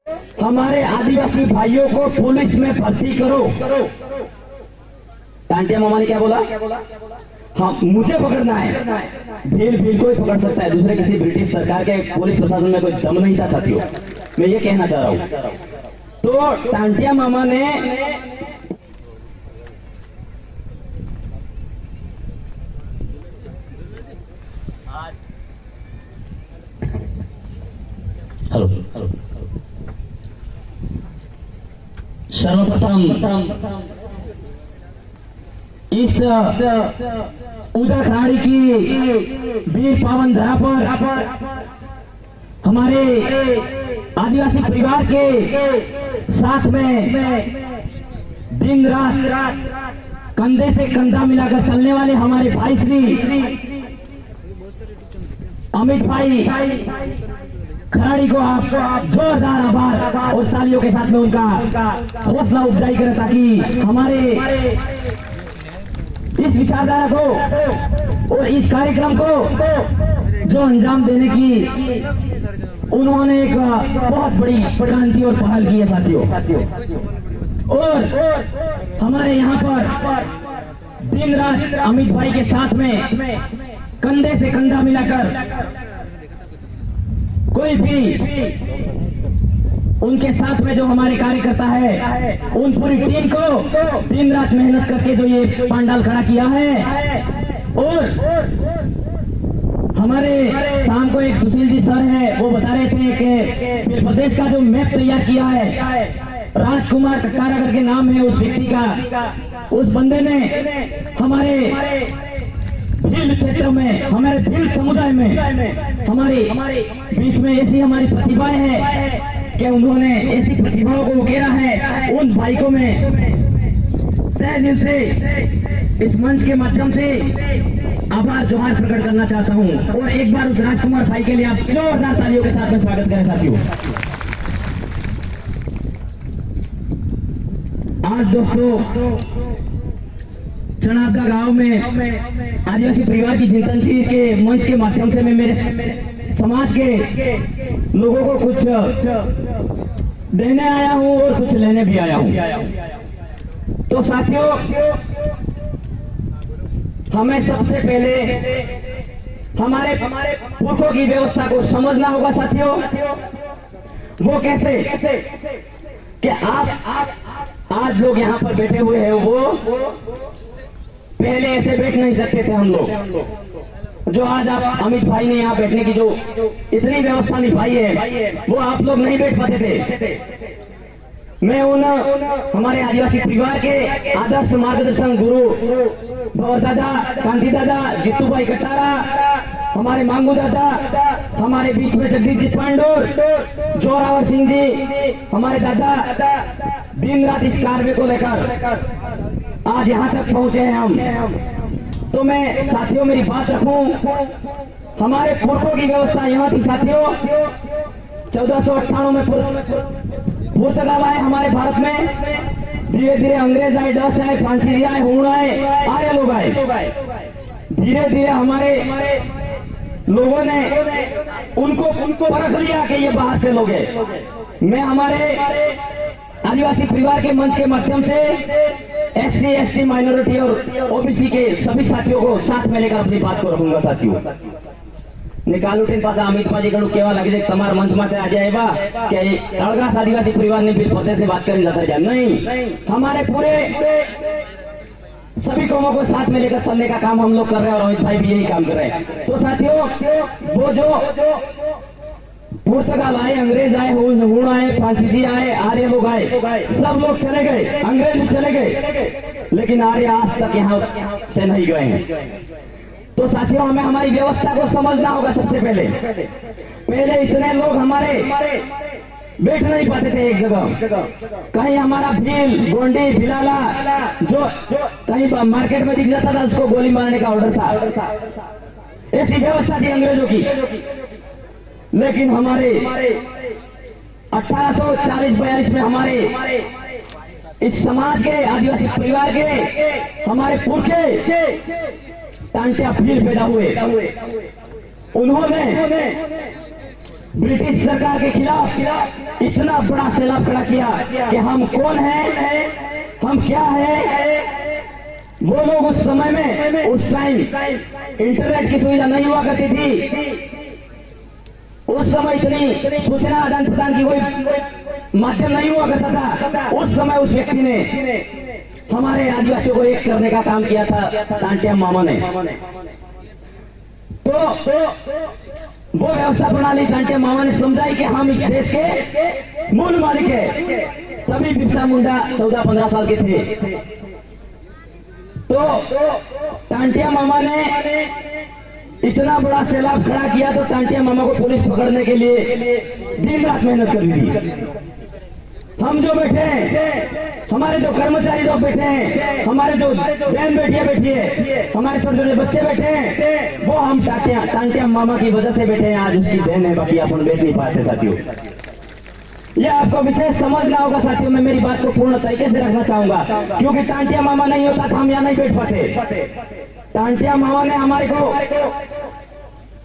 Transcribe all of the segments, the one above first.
हमारे आदिवासी भाइयों को पुलिस में भर्ती करो। टांटिया मामा ने क्या बोला? हाँ, मुझे पकड़ना है। भील भील को ही पकड़ सकता है, दूसरे किसी ब्रिटिश सरकार के पुलिस प्रशासन में कोई दम नहीं था साथियों। मैं ये कहना चाह रहा हूं। तो टांटिया मामा ने हेलो सर्वप्रथम इस उत्तराखंड की वीर पावन धरा पर हमारे आदिवासी परिवार के साथ में दिन रात कंधे से कंधा मिलाकर चलने वाले हमारे भाई श्री अमित भाई खराड़ी को आप जोरदार आभार और तालियों के साथ में उनका हौसला अफजाई करें, ताकि हमारे इस विचारधारा को और इस कार्यक्रम को जो अंजाम देने की उन्होंने एक बहुत बड़ी क्रांति और पहल की है साथियों। और हमारे यहाँ पर दिन रात अमित भाई के साथ में कंधे से कंधा मिलाकर कोई भी उनके साथ में जो हमारे कार्यकर्ता है, उन पूरी टीम को दिन रात मेहनत करके जो ये पंडाल खड़ा किया है। और हमारे शाम को एक सुशील जी सर है, वो बता रहे थे कि प्रदेश का जो मैप तैयार किया है, राजकुमार टक्कारा करके नाम है उस व्यक्ति का। उस बंदे ने हमारे भील क्षेत्र में, हमारे भील समुदाय में हमारे बीच में ऐसी हमारी प्रतिभाएं हैं कि उन्होंने ऐसी प्रतिभाओं को उकेरा है। उन भाइयों में तहे दिल से इस मंच के माध्यम से आभार जोहार प्रकट करना चाहता हूं। और एक बार उस राजकुमार भाई के लिए आप जोरदार तालियों के साथ में स्वागत करें साथियों। आज दोस्तों चनाबदा गांव में आदिवासी परिवार की चिंतन शिविर के मंच के माध्यम से मैं मेरे समाज के लोगों को कुछ देने आया हूं और कुछ लेने भी आया हूं। तो साथियों, हमें सबसे पहले हमारे पुरखों की व्यवस्था को समझना होगा साथियों। वो कैसे कि आप आज लोग यहाँ पर बैठे हुए हैं, वो पहले ऐसे बैठ नहीं सकते थे हम लोग। जो आज आप अमित भाई ने यहाँ बैठने की जो इतनी व्यवस्था निभाई है, वो आप लोग नहीं बैठ पाते थे। मैं उन हमारे आदिवासी परिवार के आदर्श मार्गदर्शन गुरु भवर दादा, कांति दादा, जित्तू भाई कटारा, हमारे मांगू दादा, हमारे बीच में जगदीश जी पांडुर, जोरावर सिंह जी, हमारे दादा दिन रात इस कार्य को लेकर आज यहाँ तक पहुंचे हैं हम। तो मैं साथियों मेरी बात रखूं, हमारे पुरखों की व्यवस्था यहाँ थी साथियों। 1498 में पुर्तगाल आए हमारे भारत में, धीरे धीरे अंग्रेज आए, डच आए, फ्रांसीसी आए, हूण आए, आर्य लोग आए। धीरे धीरे हमारे लोगों ने उनको परख लिया कि ये बाहर से लोग हैं। मैं हमारे आदिवासी परिवार के मंच के माध्यम से SC ST माइनॉरिटी और OBC के सभी साथियों को साथ में लेकर अपनी बात को रखूंगा साथियों। निकाल उठे पास अमित भाई कड़ू केवा लगे तमार मंच माथे आ जाएगा कि अड़गास आदिवासी परिवार ने बिल फतेह से बात करें जाता है। नहीं, हमारे पूरे सभी कौमों को साथ में लेकर चलने का काम हम लोग कर रहे हैं और अमित भाई भी यही काम कर रहे हैं। तो साथियों, वो जो पुर्तगाल आए, अंग्रेज आए, हूण आए, फ्रांसीसी आए, आर्य लोग आए, सब लोग चले गए, अंग्रेज भी चले गए, लेकिन आर्य आज तक यहाँ से नहीं गए हैं। तो साथियों, हमें हमारी व्यवस्था को समझना होगा। सबसे पहले इतने लोग हमारे बैठ नहीं पाते थे एक जगह। कहीं हमारा भील, गोंडी, भिलाला जो कहीं मार्केट में दिख जाता था, उसको गोली मारने का ऑर्डर था। ऐसी व्यवस्था थी अंग्रेजों की। लेकिन हमारे 1840-42 में हमारे इस समाज के, आदिवासी परिवार के हमारे पुरखे टांटिया भील पैदा हुए। उन्होंने ब्रिटिश सरकार के खिलाफ इतना बड़ा सैलाब खड़ा किया कि हम कौन हैं, हम क्या हैं। वो लोग उस समय में, उस टाइम इंटरनेट की सुविधा नहीं हुआ करती थी, उस समय इतनी सूचना आदान प्रदान की कोई माध्यम नहीं हुआ करता था। उस समय उस व्यक्ति ने हमारे आदिवासियों को एक करने का काम किया था, टांटिया मामा ने। तो वो व्यवस्था प्रणाली टांटिया मामा ने समझाई कि हम इस देश के मूल मालिक है। तभी बिरसा मुंडा 14-15 साल के थे। तो टांटिया मामा ने इतना बड़ा सैलाब खड़ा किया तो टांटिया मामा को पुलिस पकड़ने के लिए दिन रात मेहनत कर दी। हम जो बैठे हैं, हमारे जो कर्मचारी लोग बैठे हैं, हमारे जो बहन बेटियां बैठी है, हमारे छोटे छोटे बच्चे बैठे हैं, वो हम टांटिया मामा की वजह से बैठे हैं। आज उसकी बहन है, बाकी अपन बैठ नहीं पाते साथियों। ये आपको विशेष समझना होगा साथियों। मैं मेरी बात को पूर्ण तरीके से रखना चाहूंगा, क्योंकि टांटिया मामा नहीं होता तो हम यहाँ नहीं बैठ पाते। टांटिया मामा ने हमारे को,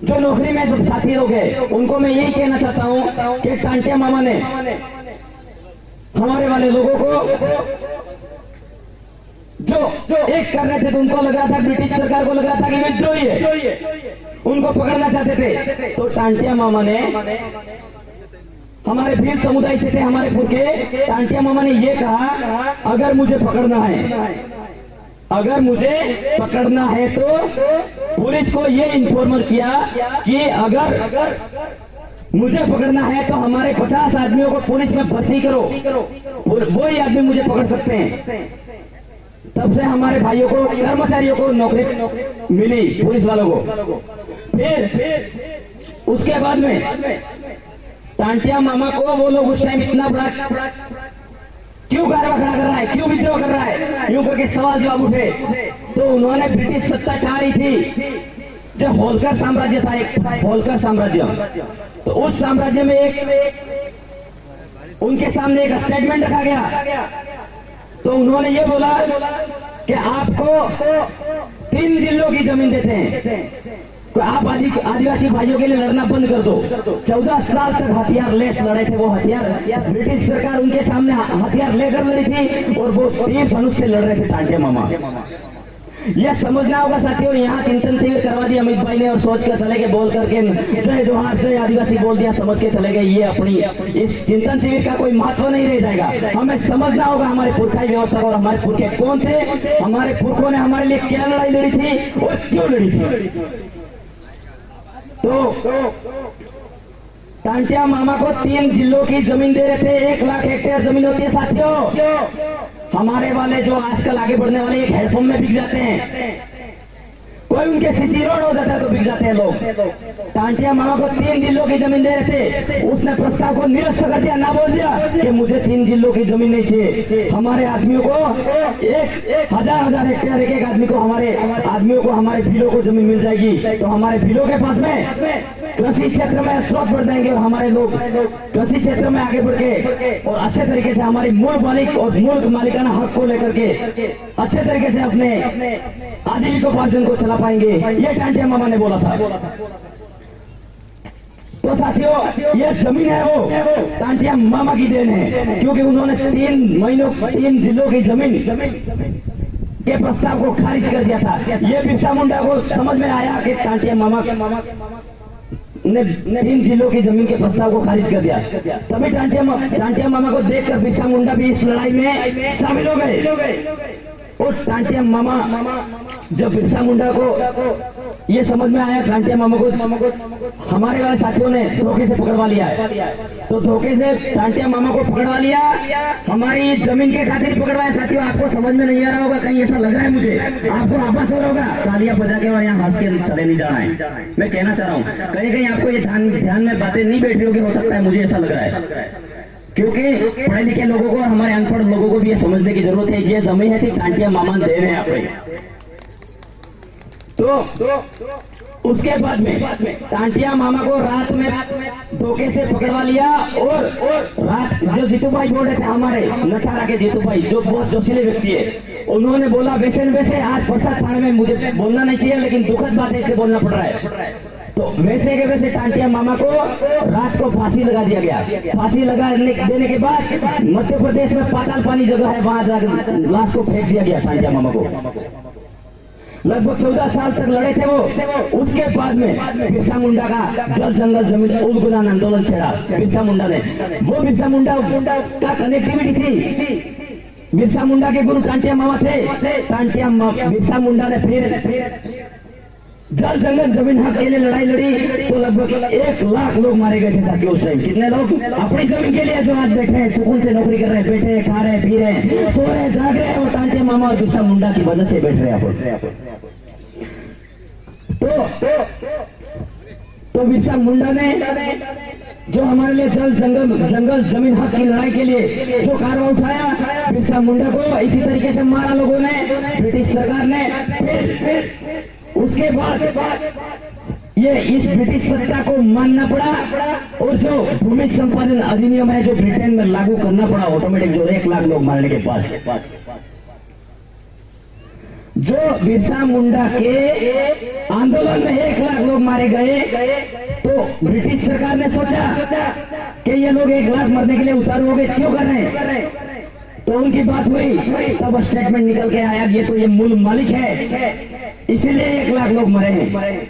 जो नौकरी में सब साथी लोग हैं, उनको मैं यही कहना चाहता हूँ कि टांटिया मामा ने हमारे वाले लोगों को जो एक कर रहे थे, तो उनको लग रहा था, ब्रिटिश सरकार को लग रहा था कि विद्रोही है, उनको पकड़ना चाहते थे। तो टांटिया मामा ने, हमारे भील समुदाय से थे हमारे पुरखे, टांटिया मामा ने ये कहा, अगर मुझे पकड़ना है तो पुलिस को ये इन्फॉर्मर किया कि अगर मुझे पकड़ना है तो हमारे 50 आदमियों को पुलिस में भर्ती करो, वही आदमी मुझे पकड़ सकते हैं। तब से हमारे भाइयों को, कर्मचारियों को नौकरी मिली, पुलिस वालों को। फिर उसके बाद में टांटिया मामा को वो लोग उस टाइम इतना बड़ा क्यों कारवा खड़ा कर रहा है, क्यों विद्रोह कर रहा है, यूं करके सवाल जवाब उठे। तो उन्होंने ब्रिटिश सत्ता चाह रही थी, जो होलकर साम्राज्य था, एक होलकर साम्राज्य, तो उस साम्राज्य में उनके सामने एक स्टेटमेंट रखा गया। तो उन्होंने ये बोला कि आपको 3 जिलों की जमीन देते हैं, तो आप आदिवासी भाइयों के लिए लड़ना बंद कर दो। 14 साल तक हथियार लेस लड़े थे वो हथियार, ब्रिटिश सरकार उनके सामने हथियार लेकर लड़ी थी और वो तीर धनुष से लड़ रहे थे टांटिया मामा। यह समझना होगा साथियों। यहाँ चिंतन शिविर करवा दिया अमित भाई ने और सोच कर चले गए, बोल करके जय जोहार जय आदिवासी बोल दिया, समझ के चले गए। ये अपनी इस चिंतन शिविर का कोई महत्व नहीं रह जाएगा। हमें समझना होगा हमारे पुरखाई व्यवस्था और हमारे पुरखे कौन थे, हमारे पुरखों ने हमारे लिए क्या लड़ाई लड़ी थी और क्यों लड़ी थी। तो टांटिया मामा को 3 जिलों की जमीन दे रहे थे। 1 लाख हेक्टेयर जमीन होती है साथियों। हमारे वाले जो आजकल आगे बढ़ने वाले एक हेडपंप में बिक जाते हैं, कोई उनके सीसी रोड हो जाता है तो बिक जाते हैं लोग। टांटिया मामा को 3 जिलों की जमीन दे रहे थे, उसने प्रस्ताव को निरस्त कर दिया, ना बोल दिया कि मुझे 3 जिलों की जमीन नहीं चाहिए। हमारे आदमियों को 1000 हेक्टेयर एक आदमी को, हमारे आदमियों को, हमारे भीलों को जमीन मिल जाएगी। तो हमारे भीलों के पास में कृषि क्षेत्र में स्रोत बढ़ जाएंगे और हमारे लोग कृषि क्षेत्र में आगे बढ़ के और अच्छे तरीके से हमारी मूल मालिक और मूल मालिकाना हक को लेकर के अच्छे तरीके से अपने आजीविकोपार्जन को चला पाएंगे। ये टांटिया मामा ने बोला था। तो साथियों, ये जमीन है वो टांटिया मामा की देन है, क्योंकि उन्होंने 3 जिलों की जमीन के प्रस्ताव को खारिज कर दिया था। ये बिरसा मुंडा को समझ में आया कि टांटिया मामा ने 3 जिलों की जमीन के प्रस्ताव को खारिज कर दिया। तभी टांटिया मामा को देखकर बिरसा मुंडा भी इस लड़ाई में शामिल हो गए। और टांटिया मामा, जब बिरसा मुंडा को ये समझ में आया, टांटिया मामा को हमारे वाले साथियों ने धोखे से पकड़वा लिया है। तो धोखे से टांटिया मामा को पकड़वा लिया, हमारी जमीन के खातिर पकड़वाया। साथियों, आपको समझ में नहीं आ रहा होगा, कहीं ऐसा लग रहा है मुझे, आपको आभास हो रहा होगा, तालियां बजा के और यहाँ हंस के चले नहीं जाना है। मैं कहना चाह रहा हूँ, कहीं कहीं आपको ये ध्यान में बातें नहीं बैठ रही होगी, हो सकता है, मुझे ऐसा लग रहा है। क्योंकि पढ़े लिखे लोगों को, हमारे अनपढ़ लोगों को भी ये समझने की जरूरत है, ये जमीन है कि टांटिया मामा दे रहे हैं आप। तो उसके बाद में टांटिया मामा को रात में धोखे से पकड़वा लिया और रात जो जीतू भाई बोल रहे थे, हमारे नटारा के जीतू भाई, जो बहुत जोशीले व्यक्ति है, उन्होंने बोला वैसे आज प्रसाद थाने में मुझे बोलना नहीं चाहिए, लेकिन दुखद बात है, इसलिए बोलना पड़ रहा है। तो वैसे के वैसे टांटिया मामा को रात को फांसी लगा दिया गया। फांसी लगा देने के बाद मध्य प्रदेश में पाताल पानी जगह है, वहां लाश को फेंक दिया गया टांटिया मामा को। लगभग 14 साल तक लड़े थे वो। उसके बाद में बिरसा मुंडा का जल जंगल जमीन उलगुलान आंदोलन छेड़ा बिरसा मुंडा ने। वो बिरसा मुंडा का कनेक्टिविटी थी। बिरसा मुंडा के गुरु टांटिया मामा थे। बिरसा मुंडा ने फिर जल जंगल जमीन हक के लिए लड़ाई लड़ी तो लगभग 1 लाख लोग मारे गए थे साथियों उस टाइम। कितने लोग अपनी जमीन के लिए जो आज बैठे हैं, सुकून से नौकरी कर रहे हैं, बैठे हैं, खा रहे हैं, पी रहे हैं, सो रहे हैं, जाग रहे हैं, वो टांटिया मामा और बिरसा मुंडा की वजह से बैठ रहे हैं। तो बिरसा मुंडा ने जो हमारे लिए जल जंगल जमीन हक की लड़ाई के लिए जो कारवा उठाया, बिरसा मुंडा को इसी तरीके से मारा लोगों ने, ब्रिटिश सरकार ने। फिर उसके बाद ये इस ब्रिटिश सत्ता को मानना पड़ा और जो भूमि संपादन अधिनियम है जो ब्रिटेन में लागू करना पड़ा ऑटोमेटिक, जो 1 लाख लोग मारने के बाद जो बिरसा मुंडा के आंदोलन में 1 लाख लोग मारे गए, तो ब्रिटिश सरकार ने सोचा कि ये लोग 1 लाख मरने के लिए उतारू हो गए, क्यों कर रहे हैं? तो उनकी बात हुई, तब स्टेटमेंट निकल के आया ये तो ये मूल मालिक है, इसीलिए 1 लाख लोग मरे हैं।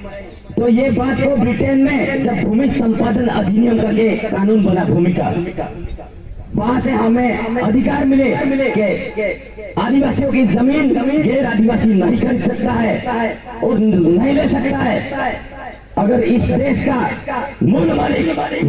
तो ये बात को ब्रिटेन में जब भूमि संपादन अधिनियम करके कानून बना भूमि का, वहां से हमें अधिकार मिले कि आदिवासियों की जमीन गैर आदिवासी नहीं खरीद सकता है और नहीं ले सकता है। अगर इस देश का मूल मालिक